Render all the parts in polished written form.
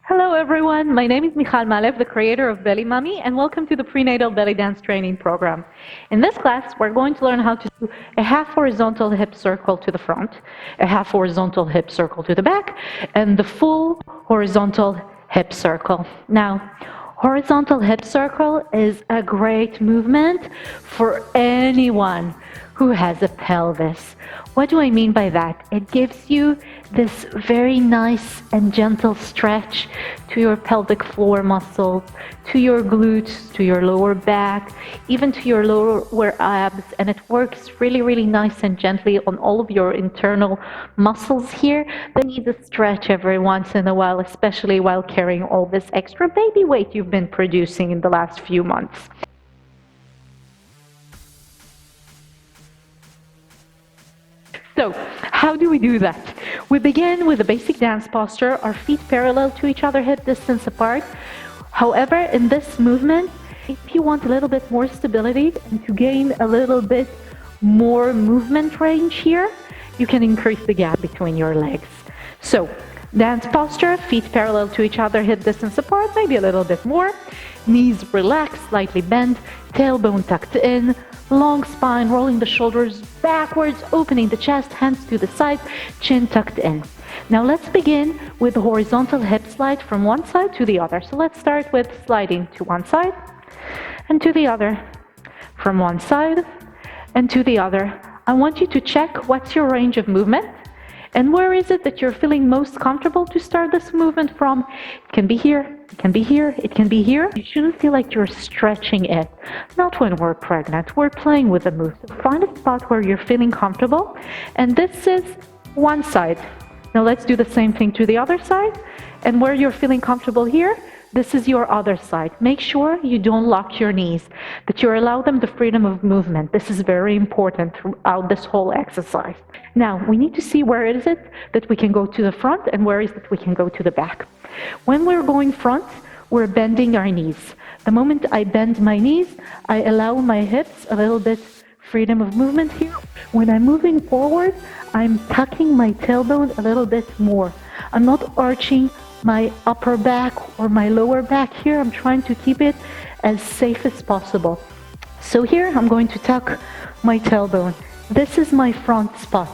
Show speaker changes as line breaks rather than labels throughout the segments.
Hello everyone, my name is Michal Malev, the creator of Belly Mummy, and welcome to the Prenatal Belly Dance training program. In this class, we're going to learn how to do a half horizontal hip circle to the front, a half horizontal hip circle to the back, and the full horizontal hip circle. Now, horizontal hip circle is a great movement for anyone who has a pelvis. What do I mean by that? It gives you this very nice and gentle stretch to your pelvic floor muscles, to your glutes, to your lower back, even to your lower abs, and it works really, really nice and gently on all of your internal muscles here that need a stretch every once in a while, especially while carrying all this extra baby weight you've been producing in the last few months. So, how do we do that? We begin with a basic dance posture, our feet parallel to each other, hip distance apart. However, in this movement, if you want a little bit more stability and to gain a little bit more movement range here, you can increase the gap between your legs. So, dance posture, feet parallel to each other, hip distance apart, maybe a little bit more. Knees relaxed, slightly bent, tailbone tucked in, long spine, rolling the shoulders backwards, opening the chest, hands to the side, chin tucked in. Now let's begin with the horizontal hip slide from one side to the other. So let's start with sliding to one side and to the other, from one side and to the other. I want you to check what's your range of movement and where is it that you're feeling most comfortable to start this movement from. It can be here, it can be here, it can be here. You shouldn't feel like you're stretching it. Not when we're pregnant, we're playing with the move. So find a spot where you're feeling comfortable, and this is one side. Now let's do the same thing to the other side, and where you're feeling comfortable here, this is your other side. Make sure you don't lock your knees, that you allow them the freedom of movement. This is very important throughout this whole exercise. Now, we need to see where is it that we can go to the front and where is it we can go to the back. When we're going front, we're bending our knees. The moment I bend my knees, I allow my hips a little bit freedom of movement here. When I'm moving forward, I'm tucking my tailbone a little bit more. I'm not arching my upper back or my lower back here. I'm trying to keep it as safe as possible. So here I'm going to tuck my tailbone. This is my front spot.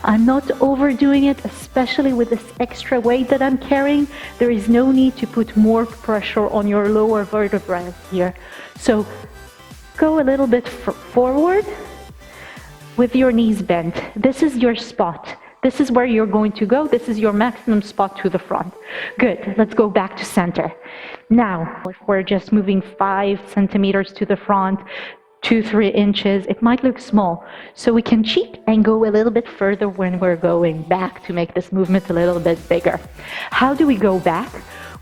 I'm not overdoing it, especially with this extra weight that I'm carrying. There is no need to put more pressure on your lower vertebrae here. So go a little bit forward with your knees bent. This is your spot. This is where you're going to go. This is your maximum spot to the front. Good. Let's go back to center. Now, if we're just moving 5 centimeters to the front, 2-3 inches, it might look small. So we can cheat and go a little bit further when we're going back to make this movement a little bit bigger. How do we go back?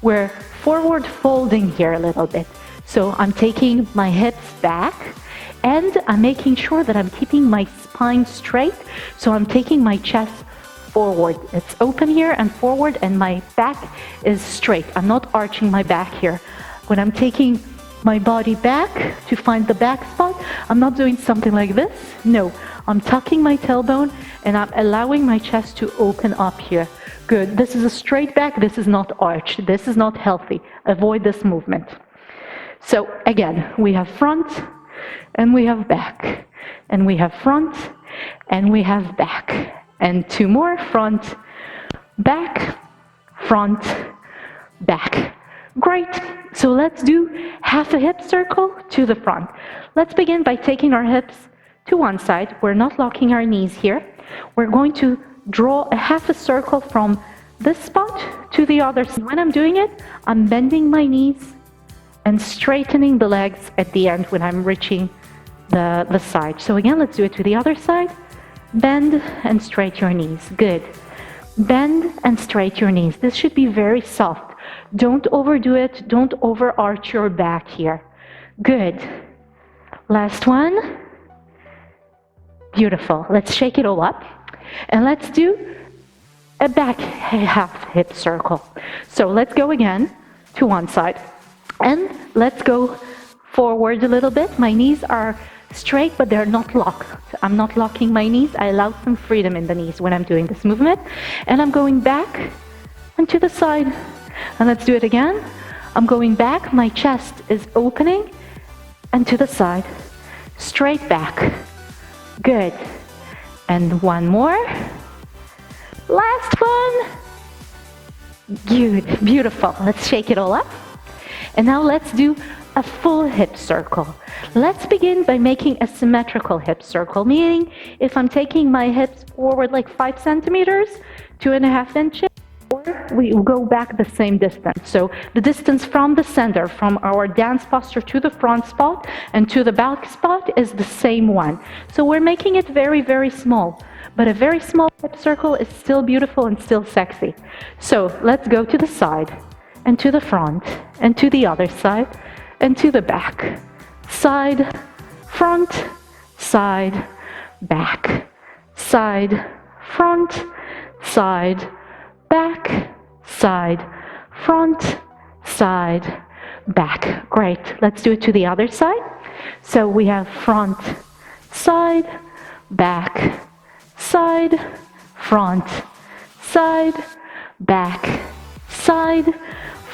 We're forward folding here a little bit. So I'm taking my hips back, and I'm making sure that I'm keeping my spine straight. So I'm taking my chest forward. It's open here and forward, and my back is straight. I'm not arching my back here. When I'm taking my body back to find the back spot, I'm not doing something like this. No, I'm tucking my tailbone and I'm allowing my chest to open up here. Good. This is a straight back. This is not arched. This is not healthy. Avoid this movement. So again, we have front and we have back, and we have front and we have back, and 2 more, front, back, back. Great. So let's do half a hip circle to the front. Let's begin by taking our hips to one side. We're not locking our knees here. We're going to draw a half a circle from this spot to the other side. When I'm doing it, I'm bending my knees and straightening the legs at the end when I'm reaching the side. So again, let's do it to the other side. Bend and straighten your knees. Good. Bend and straighten your knees. This should be very soft. Don't overdo it. Don't overarch your back here. Good. Last one. Beautiful. Let's shake it all up. And let's do a back half hip circle. So let's go again to one side. And let's go forward a little bit. My knees are straight, but they're not locked. I'm not locking my knees. I allow some freedom in the knees when I'm doing this movement. And I'm going back and to the side. And let's do it again. I'm going back, my chest is opening, and to the side, straight back. Good. And one more. Last one. Good, beautiful. Let's shake it all up. And now let's do a full hip circle. Let's begin by making a symmetrical hip circle, meaning if I'm taking my hips forward like 5 centimeters, 2.5 inches, or we go back the same distance. So the distance from the center, from our dance posture to the front spot and to the back spot is the same one. So we're making it very, very small. But a very small hip circle is still beautiful and still sexy. So let's go to the side, and to the front, and to the other side, and to the back. Side, front, side, back. Side, front, side, back, side, front, side, back. Great. Let's do it to the other side. So we have front, side, back, side, front, side, back, side,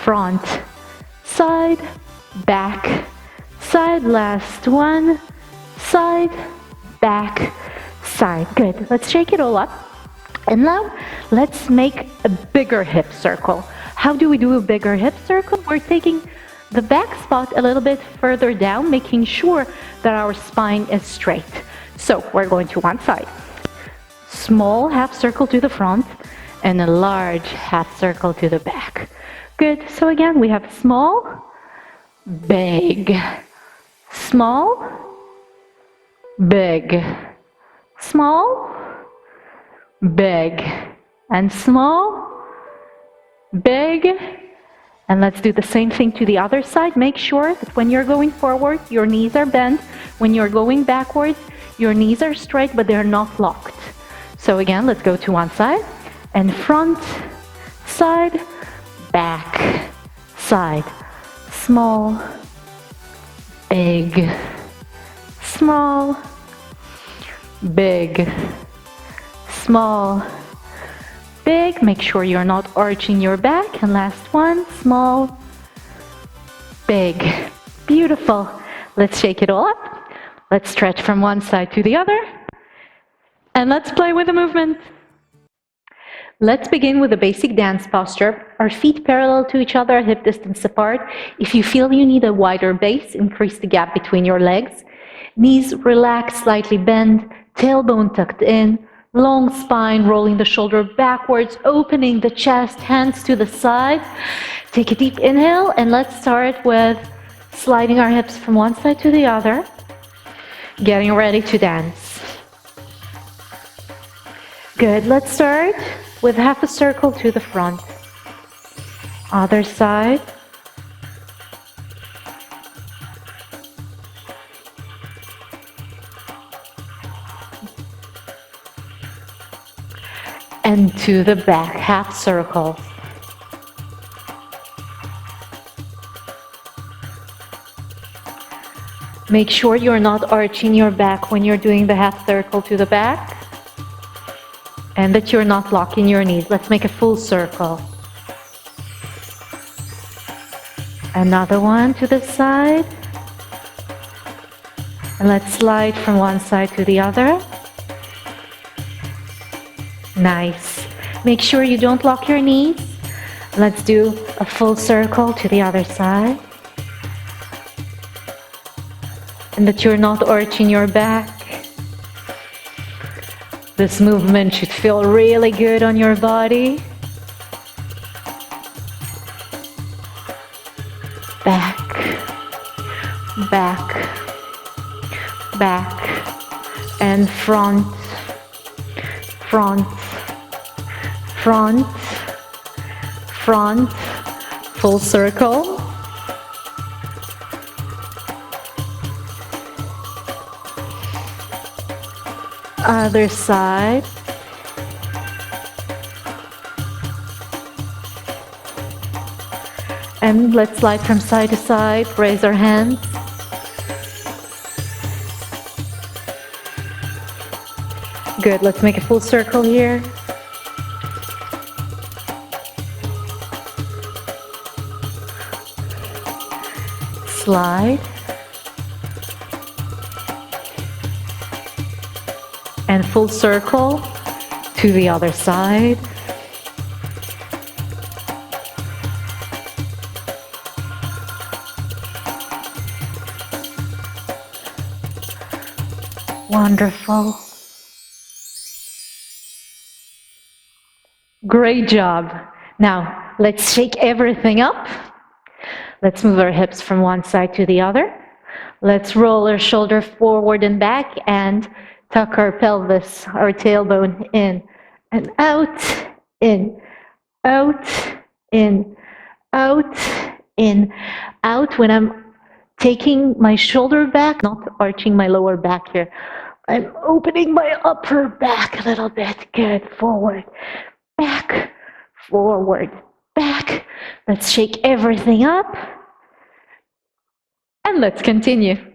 front, side, back, side, last one, side, back, side. Good. Let's shake it all up. And now let's make a bigger hip circle. How do we do a bigger hip circle? We're taking the back spot a little bit further down, making sure that our spine is straight. So we're going to one side. Small half circle to the front and a large half circle to the back. Good. So again, we have small, big, small, big, small, big, and small, big. And let's do the same thing to the other side. Make sure that when you're going forward, your knees are bent. When you're going backwards, your knees are straight, but they're not locked. So again, let's go to one side, and front, side, back, side, small, big, small, big, small, big. Make sure you're not arching your back. And last one, small, big. Beautiful. Let's shake it all up. Let's stretch from one side to the other. And let's play with the movement. Let's begin with a basic dance posture. Our feet parallel to each other, hip distance apart. If you feel you need a wider base, increase the gap between your legs. Knees relaxed, slightly bend, tailbone tucked in, long spine, rolling the shoulder backwards, opening the chest, hands to the sides. Take a deep inhale, and let's start with sliding our hips from one side to the other, getting ready to dance. Good. Let's start with half a circle to the front. Other side. And to the back, half circle. Make sure you're not arching your back when you're doing the half circle to the back, and that you're not locking your knees. Let's make a full circle. Another one to the side. And let's slide from one side to the other. Nice. Make sure you don't lock your knees. Let's do a full circle to the other side. And that you're not arching your back. This movement should feel really good on your body. Back, back, back, and front, front, front, front, full circle. Other side. And let's slide from side to side, raise our hands. Good, let's make a full circle here. slide, and full circle to the other side. Wonderful. Great job. Now, let's shake everything up. Let's move our hips from one side to the other. Let's roll our shoulder forward and back and tuck our pelvis, our tailbone in and out, in, out, in, out, in, out. When I'm taking my shoulder back, not arching my lower back here, I'm opening my upper back a little bit. Good. Forward, back, forward, back. Let's shake everything up. And let's continue.